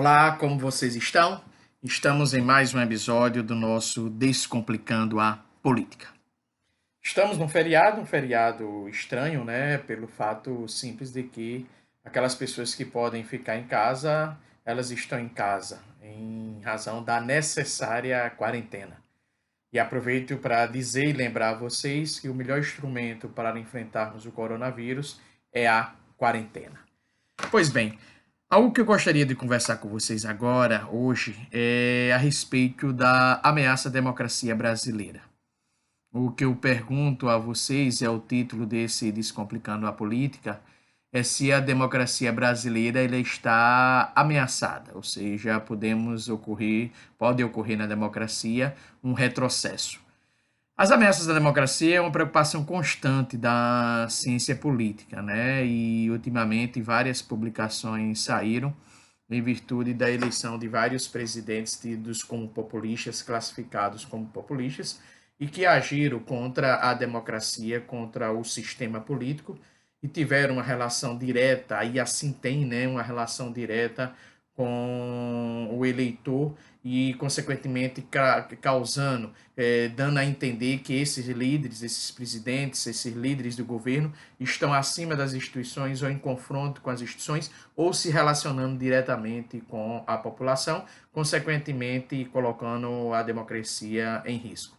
Olá, como vocês estão? Estamos em mais um episódio do nosso Descomplicando a Política. Estamos num feriado, um feriado estranho, né? Pelo fato simples de que aquelas pessoas que podem ficar em casa, elas estão em casa, em razão da necessária quarentena. E aproveito para dizer e lembrar a vocês que o melhor instrumento para enfrentarmos o coronavírus é a quarentena. Pois bem, algo que eu gostaria de conversar com vocês agora, hoje, é a respeito da ameaça à democracia brasileira. O que eu pergunto a vocês, é o título desse Descomplicando a Política, é se a democracia brasileira ela está ameaçada, ou seja, pode ocorrer na democracia um retrocesso. As ameaças da democracia é uma preocupação constante da ciência política, né? E ultimamente várias publicações saíram em virtude da eleição de vários presidentes tidos como populistas, classificados como populistas, e que agiram contra a democracia, contra o sistema político, e tiveram uma relação direta, e assim tem, né, uma relação direta com o eleitor e, consequentemente, dando a entender que esses líderes, esses presidentes, esses líderes do governo estão acima das instituições ou em confronto com as instituições ou se relacionando diretamente com a população, consequentemente colocando a democracia em risco.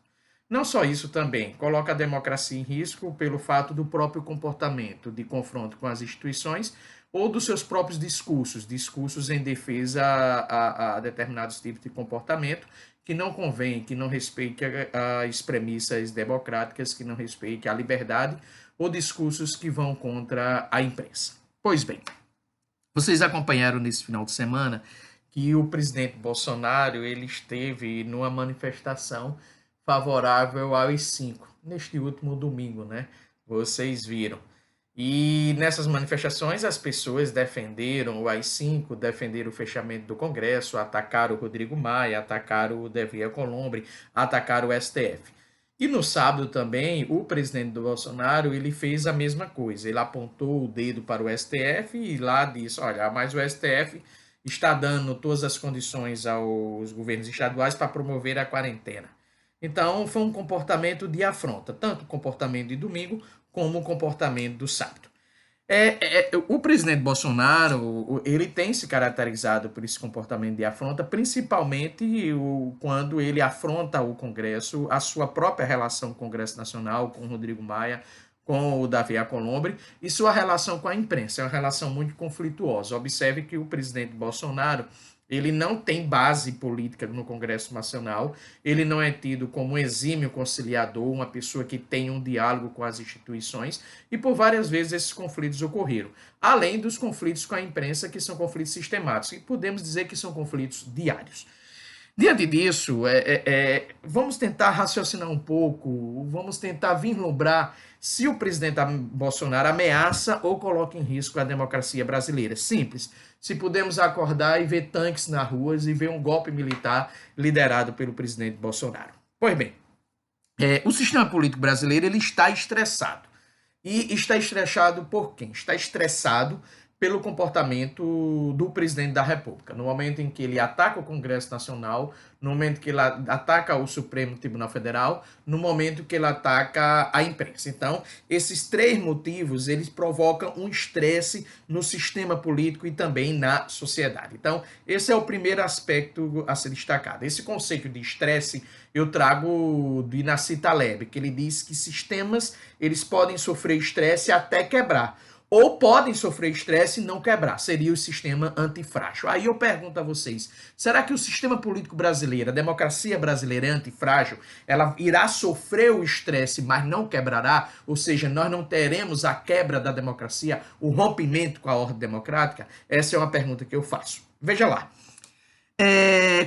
Não só isso também, coloca a democracia em risco pelo fato do próprio comportamento de confronto com as instituições ou dos seus próprios discursos em defesa a determinados tipos de comportamento que não convém, que não respeite as premissas democráticas, que não respeite a liberdade, ou discursos que vão contra a imprensa. Pois bem, vocês acompanharam nesse final de semana que o presidente Bolsonaro ele esteve numa manifestação favorável ao AI-5, neste último domingo, né? Vocês viram. E nessas manifestações as pessoas defenderam o AI-5, defenderam o fechamento do Congresso, atacaram o Rodrigo Maia, atacaram o Davi Alcolumbre, atacaram o STF. E no sábado também, o presidente do Bolsonaro, ele fez a mesma coisa. Ele apontou o dedo para o STF e lá disse, olha, mas o STF está dando todas as condições aos governos estaduais para promover a quarentena. Então, foi um comportamento de afronta, tanto o comportamento de domingo como o comportamento do sábado. O presidente Bolsonaro, ele tem se caracterizado por esse comportamento de afronta, principalmente quando ele afronta o Congresso, a sua própria relação com o Congresso Nacional, com o Rodrigo Maia, com o Davi Alcolumbre, e sua relação com a imprensa. É uma relação muito conflituosa. Observe que o presidente Bolsonaro ele não tem base política no Congresso Nacional, ele não é tido como um exímio conciliador, uma pessoa que tem um diálogo com as instituições, e por várias vezes esses conflitos ocorreram. Além dos conflitos com a imprensa, que são conflitos sistemáticos, e podemos dizer que são conflitos diários. Diante disso, vamos tentar raciocinar um pouco, vamos tentar vislumbrar se o presidente Bolsonaro ameaça ou coloca em risco a democracia brasileira. Simples. Se pudermos acordar e ver tanques nas ruas e ver um golpe militar liderado pelo presidente Bolsonaro. Pois bem, o sistema político brasileiro ele está estressado. E está estressado por quem? Está estressado pelo comportamento do presidente da República. No momento em que ele ataca o Congresso Nacional, no momento que ele ataca o Supremo Tribunal Federal, no momento que ele ataca a imprensa. Então, esses três motivos, eles provocam um estresse no sistema político e também na sociedade. Então, esse é o primeiro aspecto a ser destacado. Esse conceito de estresse eu trago de Nassim Taleb, que ele diz que sistemas eles podem sofrer estresse até quebrar, ou podem sofrer estresse e não quebrar. Seria o sistema antifrágil. Aí eu pergunto a vocês, será que o sistema político brasileiro, a democracia brasileira é antifrágil? Ela irá sofrer o estresse, mas não quebrará? Ou seja, nós não teremos a quebra da democracia, o rompimento com a ordem democrática? Essa é uma pergunta que eu faço. Veja lá.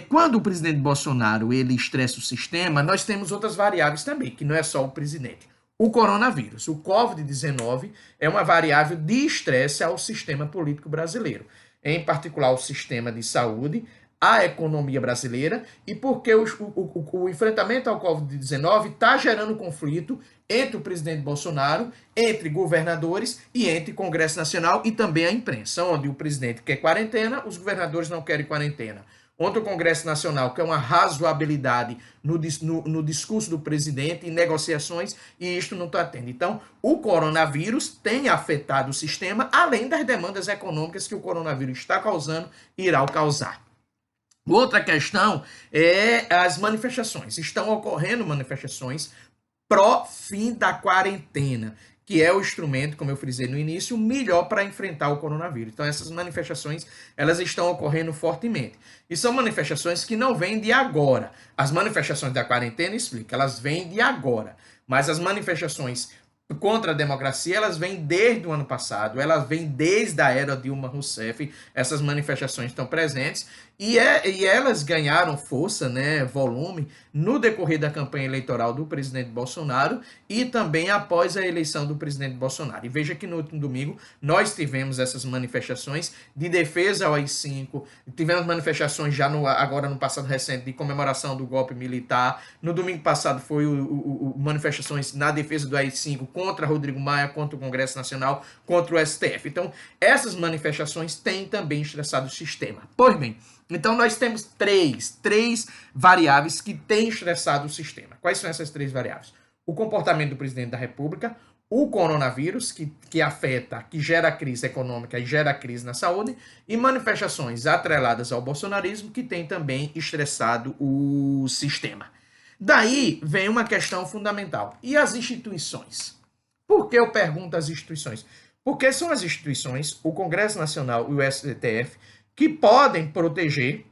Quando o presidente Bolsonaro ele estressa o sistema, nós temos outras variáveis também, que não é só o presidente. O coronavírus, o Covid-19, é uma variável de estresse ao sistema político brasileiro, em particular o sistema de saúde, a economia brasileira e porque o enfrentamento ao Covid-19 está gerando conflito entre o presidente Bolsonaro, entre governadores e entre Congresso Nacional e também a imprensa, onde o presidente quer quarentena, os governadores não querem quarentena. Onde o Congresso Nacional quer uma razoabilidade no discurso do presidente, em negociações, e isto não está tendo. Então, o coronavírus tem afetado o sistema, além das demandas econômicas que o coronavírus está causando e irá causar. Outra questão é as manifestações. Estão ocorrendo manifestações pró-fim da quarentena, que é o instrumento, como eu frisei no início, melhor para enfrentar o coronavírus. Então, essas manifestações, elas estão ocorrendo fortemente. E são manifestações que não vêm de agora. As manifestações da quarentena, explica, elas vêm de agora. Mas as manifestações contra a democracia, elas vêm desde o ano passado, elas vêm desde a era Dilma Rousseff, essas manifestações estão presentes, e elas ganharam força, né, volume, no decorrer da campanha eleitoral do presidente Bolsonaro e também após a eleição do presidente Bolsonaro. E veja que no último domingo nós tivemos essas manifestações de defesa ao AI-5, tivemos manifestações já agora no passado recente de comemoração do golpe militar, no domingo passado foi manifestações na defesa do AI-5 contra Rodrigo Maia, contra o Congresso Nacional, contra o STF. Então, essas manifestações têm também estressado o sistema. Pois bem, então nós temos três variáveis que têm estressado o sistema. Quais são essas três variáveis? O comportamento do presidente da República, o coronavírus, que afeta, que gera crise econômica e gera crise na saúde, e manifestações atreladas ao bolsonarismo, que tem também estressado o sistema. Daí vem uma questão fundamental. E as instituições? Por que eu pergunto às instituições? Porque são as instituições, o Congresso Nacional e o STF, que podem proteger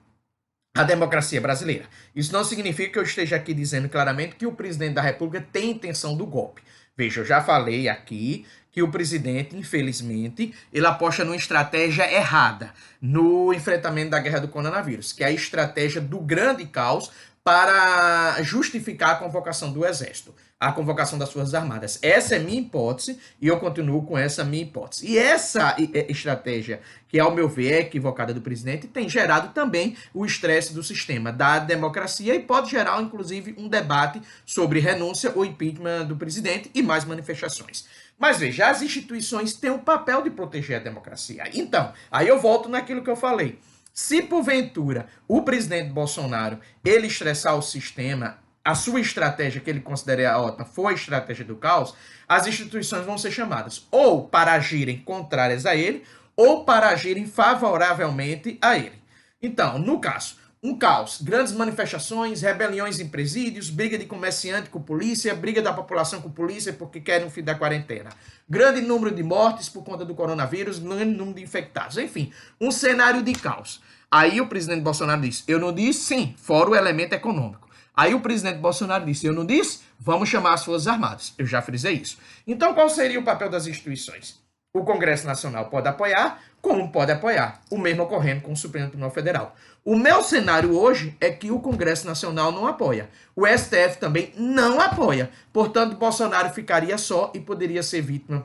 a democracia brasileira. Isso não significa que eu esteja aqui dizendo claramente que o presidente da República tem intenção do golpe. Veja, eu já falei aqui que o presidente, infelizmente, ele aposta numa estratégia errada no enfrentamento da guerra do coronavírus, que é a estratégia do grande caos para justificar a convocação do Exército, a convocação das Forças Armadas. Essa é minha hipótese e eu continuo com essa minha hipótese. E essa estratégia, que ao meu ver é equivocada do presidente, tem gerado também o estresse do sistema da democracia e pode gerar, inclusive, um debate sobre renúncia ou impeachment do presidente e mais manifestações. Mas veja, as instituições têm o papel de proteger a democracia. Então, aí eu volto naquilo que eu falei. Se porventura o presidente Bolsonaro ele estressar o sistema, a sua estratégia que ele considera ótima for a estratégia do caos, as instituições vão ser chamadas ou para agirem contrárias a ele ou para agirem favoravelmente a ele. Então, no caso, um caos, grandes manifestações, rebeliões em presídios, briga de comerciante com polícia, briga da população com polícia porque querem o fim da quarentena. Grande número de mortes por conta do coronavírus, grande número de infectados. Enfim, um cenário de caos. Aí o presidente Bolsonaro disse, eu não disse, sim, fora o elemento econômico. Aí o presidente Bolsonaro disse, eu não disse, vamos chamar as Forças Armadas. Eu já frisei isso. Então, qual seria o papel das instituições? O Congresso Nacional pode apoiar, como pode apoiar, o mesmo ocorrendo com o Supremo Tribunal Federal. O meu cenário hoje é que o Congresso Nacional não apoia. O STF também não apoia. Portanto, Bolsonaro ficaria só e poderia ser vítima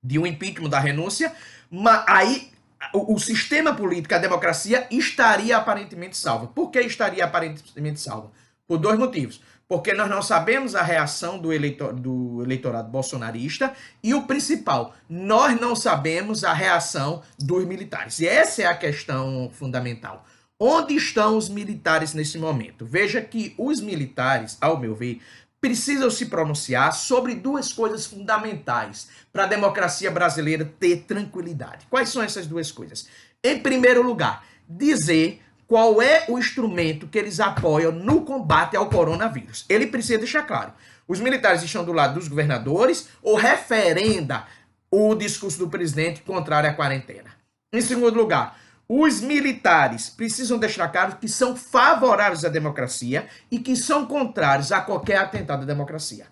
de um impeachment da renúncia, mas aí o sistema político, a democracia, estaria aparentemente salva. Por que estaria aparentemente salva? Por dois motivos. Porque nós não sabemos a reação do eleitorado bolsonarista e o principal, nós não sabemos a reação dos militares. E essa é a questão fundamental. Onde estão os militares nesse momento? Veja que os militares, ao meu ver, precisam se pronunciar sobre duas coisas fundamentais para a democracia brasileira ter tranquilidade. Quais são essas duas coisas? Em primeiro lugar, dizer qual é o instrumento que eles apoiam no combate ao coronavírus. Ele precisa deixar claro. Os militares estão do lado dos governadores ou referenda o discurso do presidente contrário à quarentena. Em segundo lugar, os militares precisam deixar claro que são favoráveis à democracia e que são contrários a qualquer atentado à democracia.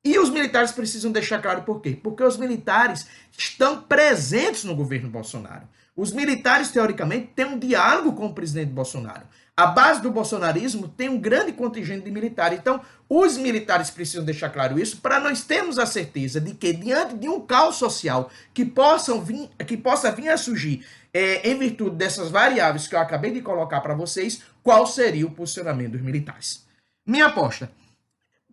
E os militares precisam deixar claro por quê? Porque os militares estão presentes no governo Bolsonaro. Os militares, teoricamente, têm um diálogo com o presidente Bolsonaro. A base do bolsonarismo tem um grande contingente de militares. Então, os militares precisam deixar claro isso para nós termos a certeza de que, diante de um caos social que possa vir a surgir em virtude dessas variáveis que eu acabei de colocar para vocês, qual seria o posicionamento dos militares. Minha aposta,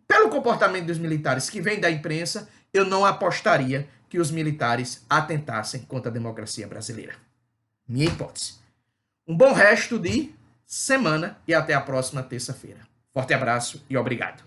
pelo comportamento dos militares que vem da imprensa, eu não apostaria que os militares atentassem contra a democracia brasileira. Minha hipótese. Um bom resto de semana e até a próxima terça-feira. Forte abraço e obrigado.